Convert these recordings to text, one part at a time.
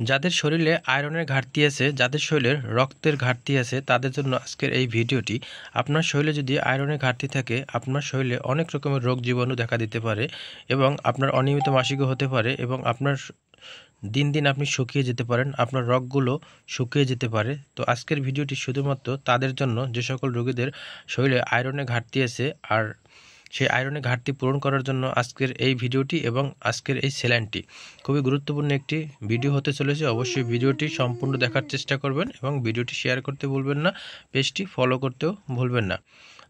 যাদের শরীরে আয়রনের ঘাটতি আছে, যাদের শরীরে রক্তের ঘাটতি আছে, তাদের জন্য আজকের এই ভিডিওটি। আপনার শরীরে যদি আয়রনের ঘাটতি থাকে, আপনার শরীরে অনেক রকমের রোগ জীবাণু দেখা দিতে পারে এবং আপনার অনিয়মিত মাসিকও হতে পারে এবং আপনার দিন দিন আপনি শুকিয়ে যেতে পারেন, আপনার রগগুলো শুকিয়ে যেতে পারে। তো আজকের ভিডিওটি শুধুমাত্র তাদের জন্য যে সকল রোগীদের শরীরে আয়রনের ঘাটতি আছে, আর সেই আয়রনের ঘাটতি পূরণ করার জন্য আজকের এই ভিডিওটি এবং আজকের এই স্যালাইনটি খুবই গুরুত্বপূর্ণ একটি ভিডিও হতে চলেছে। অবশ্যই ভিডিওটি সম্পূর্ণ দেখার চেষ্টা করবেন এবং ভিডিওটি শেয়ার করতে ভুলবেন না, পেজটি ফলো করতেও ভুলবেন না।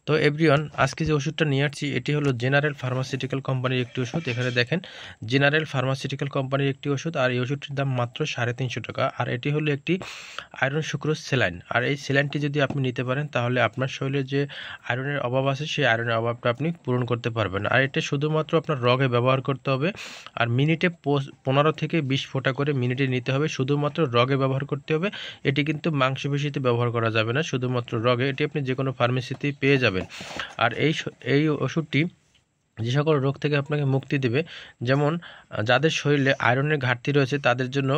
তো এভরিওয়ান, আজকে যে ওষুধটা নিয়ে আসছি এটি হলো জেনারেল ফার্মাসিউটিক্যাল কোম্পানির একটি ওষুধ। এখানে দেখেন জেনারেল ফার্মাসিউটিক্যাল কোম্পানির একটি ওষুধ, আর এই ওষুধটির দাম মাত্র 350 টাকা। আর এটি হলো একটি আয়রন সুক্রোজ স্যালাইন। আর এই স্যালাইনটি যদি আপনি নিতে পারেন তাহলে আপনার শরীরে যে আয়রনের অভাব আছে সেই আয়রনের অভাবটা আপনি পূরণ করতে পারবেন। আর এটা শুধুমাত্র আপনার রগে ব্যবহার করতে হবে, আর মিনিটে 15 থেকে 20 ফোঁটা করে মিনিটে নিতে হবে। শুধুমাত্র রগে ব্যবহার করতে হবে, এটি কিন্তু মাংসপেশিতে ব্যবহার করা যাবে না, শুধুমাত্র রগে। এটি আপনি যে কোনো ফার্মেসিতেই পেয়ে যাবেন। আর এই ওষুধটি যে সকল রোগ থেকে আপনাকে মুক্তি দেবে, যেমন যাদের শরীরে আয়রনের ঘাটতি রয়েছে তাদের জন্য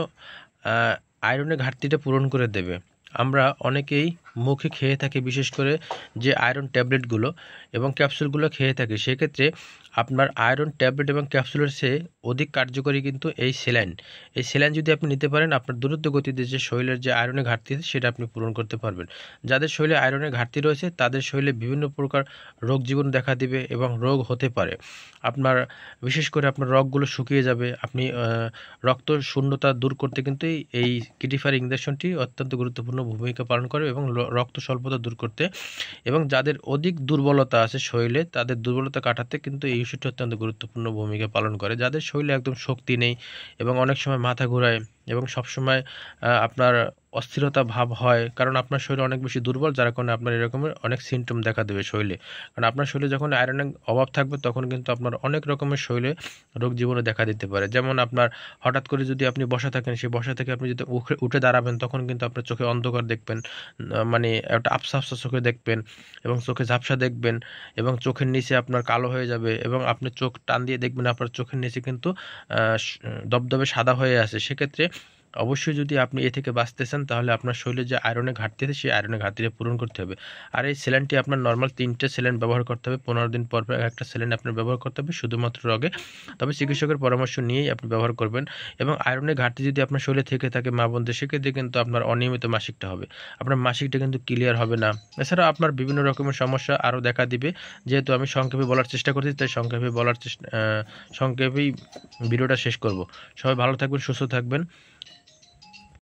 আয়রনের ঘাটতিটা পূরণ করে দেবে। আমরা অনেকেই মুখে খেয়ে থাকি, বিশেষ করে যে আয়রন ট্যাবলেটগুলো এবং ক্যাপসুলগুলো খেয়ে থাকি। সেক্ষেত্রে আপনার আয়রন ট্যাবলেট এবং ক্যাপসুলের চেয়ে অধিক কার্যকরী কিন্তু এই স্যালাইন। এই স্যালাইন যদি আপনি নিতে পারেন, আপনার দ্রুত গতিতে যে শরীরের যে আয়রনের ঘাটতি আছে সেটা আপনি পূরণ করতে পারবেন। যাদের শরীরে আয়রনের ঘাটতি রয়েছে তাদের শরীরে বিভিন্ন প্রকার রোগ জীবাণু দেখা দিবে এবং রোগ হতে পারে। আপনার বিশেষ করে আপনার রগগুলো শুকিয়ে যাবে। আপনি রক্ত শূন্যতা দূর করতে কিন্তু এই কিটিফায়ার ইঞ্জেকশনটি অত্যন্ত গুরুত্বপূর্ণ ভূমিকা পালন করে এবং রক্ত স্বল্পতা দূর করতে, এবং যাদের অধিক দুর্বলতা আছে শরীরে তাদের দুর্বলতা কাটাতে কিন্তু এই ওষুধটি অত্যন্ত গুরুত্বপূর্ণ ভূমিকা পালন করে। যাদের শরীরে একদম শক্তি নেই এবং অনেক সময় মাথা ঘোরায় এবং সবসময় আপনার অস্থিরতা ভাব হয়, কারণ আপনার শরীর অনেক বেশি দুর্বল, যার কারণে আপনার এরকমের অনেক সিমটম দেখা দেবে শরীরে। কারণ আপনার শরীরে যখন আয়রনের অভাব থাকবে তখন কিন্তু আপনার অনেক রকমের শরীরে রোগ জীবাণু দেখা দিতে পারে। যেমন আপনার হঠাৎ করে যদি আপনি বসা থাকেন, সেই বসা থেকে আপনি যদি উঠে দাঁড়াবেন তখন কিন্তু আপনার চোখে অন্ধকার দেখবেন, মানে একটা আবসা আবসা চোখে দেখবেন এবং চোখে ঝাপসা দেখবেন এবং চোখের নিচে আপনার কালো হয়ে যাবে এবং আপনি চোখ টান দিয়ে দেখবেন আপনার চোখের নিচে কিন্তু দবদবে সাদা হয়ে আছে। সেক্ষেত্রে অবশ্যই যদি আপনি এ থেকে বাঁচতে চান তাহলে আপনার শরীরে যে আয়রনের ঘাটতি আছে সেই আয়রনের ঘাটতিটা পূরণ করতে হবে। আর এই স্যালাইনটি আপনার নর্মাল 3টে স্যালাইন ব্যবহার করতে হবে, 15 দিন পর পর একটা স্যালাইন আপনার ব্যবহার করতে হবে শুধুমাত্র রগে। তবে চিকিৎসকের পরামর্শ নিয়েই আপনি ব্যবহার করবেন। এবং আয়রনের ঘাটতি যদি আপনার শরীরে থেকে থাকে মা বোনদের, সেক্ষেত্রে কিন্তু আপনার অনিয়মিত মাসিকটা হবে, আপনার মাসিকটা কিন্তু ক্লিয়ার হবে না। এছাড়া আপনার বিভিন্ন রকমের সমস্যা আরও দেখা দিবে। যেহেতু আমি সংক্ষেপে বলার চেষ্টা করছি তাই সংক্ষেপেই ভিডিওটা শেষ করব। সবাই ভালো থাকবেন, সুস্থ থাকবেন।